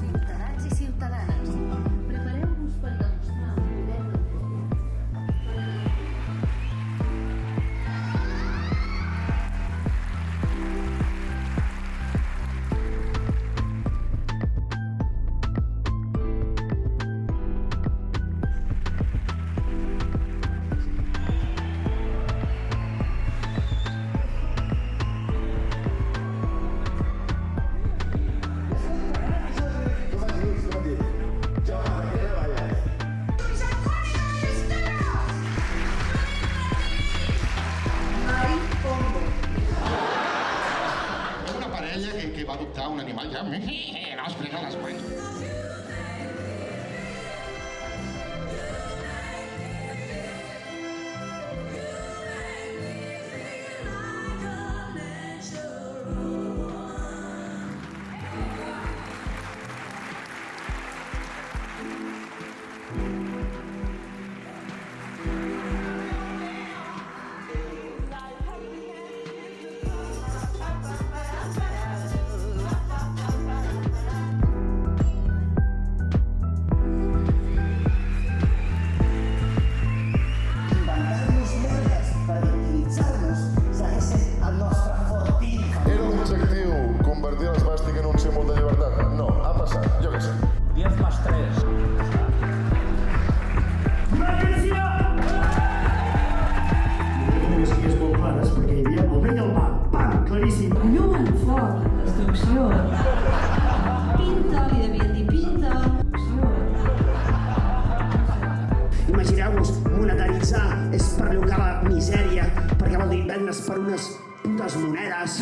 Ciutadans i ciutadanes, prepareu-vos per demostrar el poder del vot. Una parella que va adoptar un animal ja... No, espera, les cuento. Inventar-nos merdes per victimitzar-nos segueix sent el nostre fort típic. Era l'objectiu convertir l'esbàstic en un símbol de llibertat? No, ha passat, jo què sé. 10 más 3. Les guies molt clares perquè hi havia el bé i el mal. Pam, claríssim. Llum, foc, destrucció. Pinta, li devien dir pinta. Imagineu-vos, monetaritzar és perllongar la misèria perquè vol dir vendre's per unes putes monedes.